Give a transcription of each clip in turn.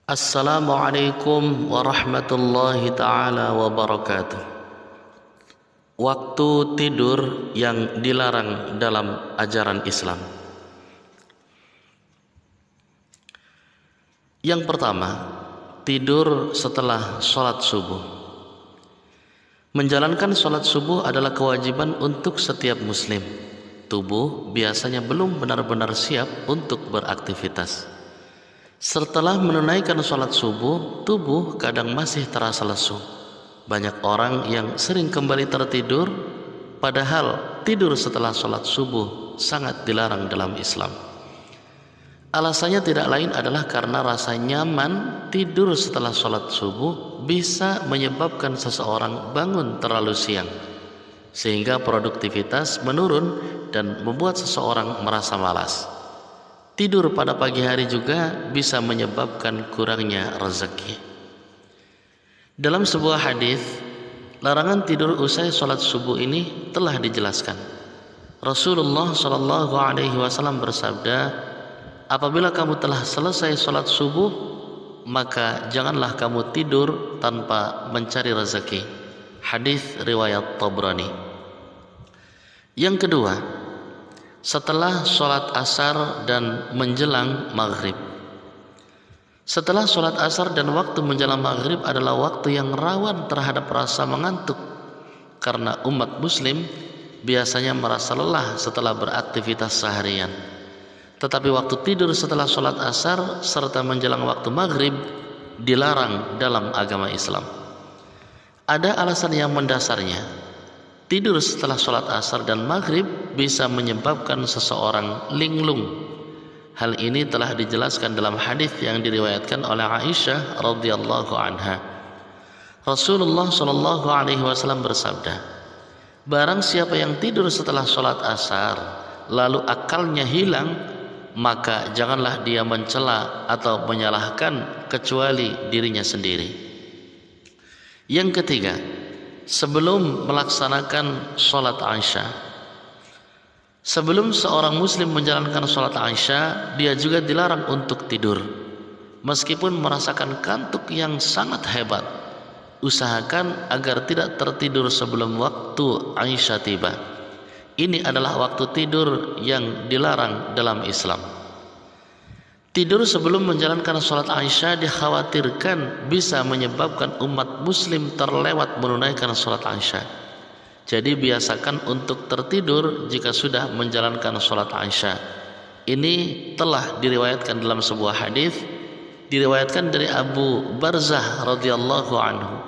Assalamualaikum warahmatullahi ta'ala wabarakatuh. Waktu tidur yang dilarang dalam ajaran Islam. Yang pertama, tidur setelah sholat subuh. Menjalankan sholat subuh adalah kewajiban untuk setiap muslim. Tubuh biasanya belum benar-benar siap untuk beraktivitas. Setelah menunaikan sholat subuh, tubuh kadang masih terasa lesu. Banyak orang yang sering kembali tertidur, padahal tidur setelah sholat subuh sangat dilarang dalam Islam. Alasannya tidak lain adalah karena rasa nyaman tidur setelah sholat subuh bisa menyebabkan seseorang bangun terlalu siang, sehingga produktivitas menurun dan membuat seseorang merasa malas. Tidur pada pagi hari juga bisa menyebabkan kurangnya rezeki. Dalam sebuah hadis, larangan tidur usai sholat subuh ini telah dijelaskan. Rasulullah SAW bersabda, apabila kamu telah selesai sholat subuh, maka janganlah kamu tidur tanpa mencari rezeki. Hadis riwayat Tabrani. Yang kedua, setelah sholat asar dan menjelang maghrib. Setelah sholat asar dan waktu menjelang maghrib adalah waktu yang rawan terhadap rasa mengantuk, karena umat muslim biasanya merasa lelah setelah beraktivitas seharian. Tetapi waktu tidur setelah sholat asar serta menjelang waktu maghrib dilarang dalam agama Islam. Ada alasan yang mendasarnya. Tidur setelah sholat asar dan maghrib bisa menyebabkan seseorang linglung. Hal ini telah dijelaskan dalam hadis yang diriwayatkan oleh Aisyah radhiyallahu anha. Rasulullah SAW bersabda, barang siapa yang tidur setelah sholat asar lalu akalnya hilang, maka janganlah dia mencela atau menyalahkan kecuali dirinya sendiri. Yang ketiga, sebelum melaksanakan sholat Isya. Sebelum seorang muslim menjalankan sholat Isya, dia juga dilarang untuk tidur. Meskipun merasakan kantuk yang sangat hebat, usahakan agar tidak tertidur sebelum waktu Isya tiba. Ini adalah waktu tidur yang dilarang dalam Islam. Tidur sebelum menjalankan sholat Isya dikhawatirkan bisa menyebabkan umat muslim terlewat menunaikan sholat Isya. Jadi biasakan untuk tertidur jika sudah menjalankan sholat Isya. Ini telah diriwayatkan dalam sebuah hadis, diriwayatkan dari Abu Barzah radhiyallahu anhu,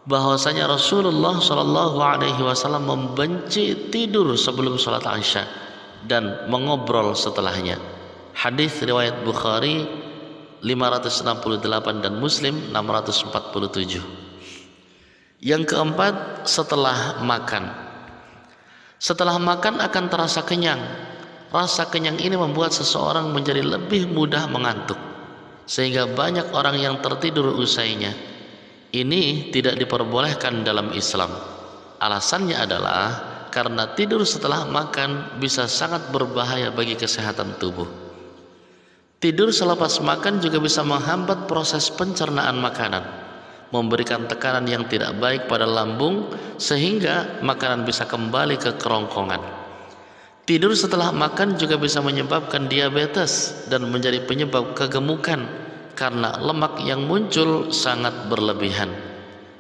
bahwasanya Rasulullah SAW membenci tidur sebelum sholat Isya dan mengobrol setelahnya. Hadis riwayat Bukhari 568 dan Muslim 647. Yang keempat, setelah makan. Setelah makan akan terasa kenyang. Rasa kenyang ini membuat seseorang menjadi lebih mudah mengantuk, sehingga banyak orang yang tertidur usainya. Ini tidak diperbolehkan dalam Islam. Alasannya adalah karena tidur setelah makan bisa sangat berbahaya bagi kesehatan tubuh. Tidur selepas makan juga bisa menghambat proses pencernaan makanan, memberikan tekanan yang tidak baik pada lambung sehingga makanan bisa kembali ke kerongkongan. Tidur setelah makan juga bisa menyebabkan diabetes dan menjadi penyebab kegemukan karena lemak yang muncul sangat berlebihan.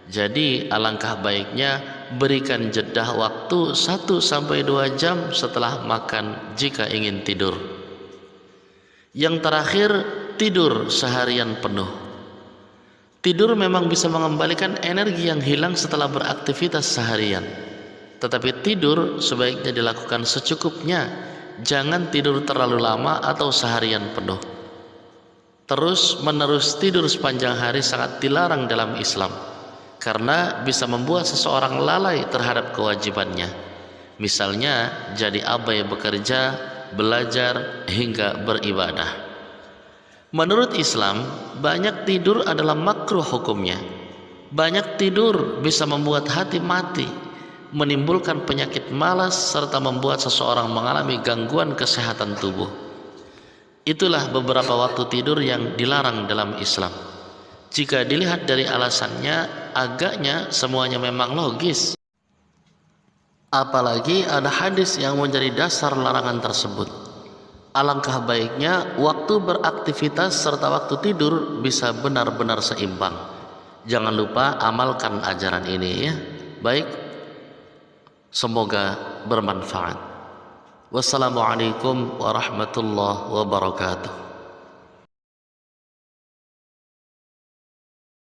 Jadi alangkah baiknya berikan jeda waktu 1-2 jam setelah makan jika ingin tidur. Yang terakhir, tidur seharian penuh. Tidur memang bisa mengembalikan energi yang hilang setelah beraktivitas seharian. Tetapi tidur sebaiknya dilakukan secukupnya. Jangan tidur terlalu lama atau seharian penuh. Terus menerus tidur sepanjang hari sangat dilarang dalam Islam, karena bisa membuat seseorang lalai terhadap kewajibannya. Misalnya jadi abai bekerja, belajar, hingga beribadah. Menurut Islam, banyak tidur adalah makruh hukumnya. Banyak tidur bisa membuat hati mati, menimbulkan penyakit malas, serta membuat seseorang mengalami gangguan kesehatan tubuh. Itulah beberapa waktu tidur yang dilarang dalam Islam. Jika dilihat dari alasannya, agaknya semuanya memang logis. Apalagi ada hadis yang menjadi dasar larangan tersebut. Alangkah baiknya waktu beraktivitas serta waktu tidur bisa benar-benar seimbang. Jangan lupa amalkan ajaran ini ya. Baik, semoga bermanfaat. Wassalamualaikum warahmatullahi wabarakatuh.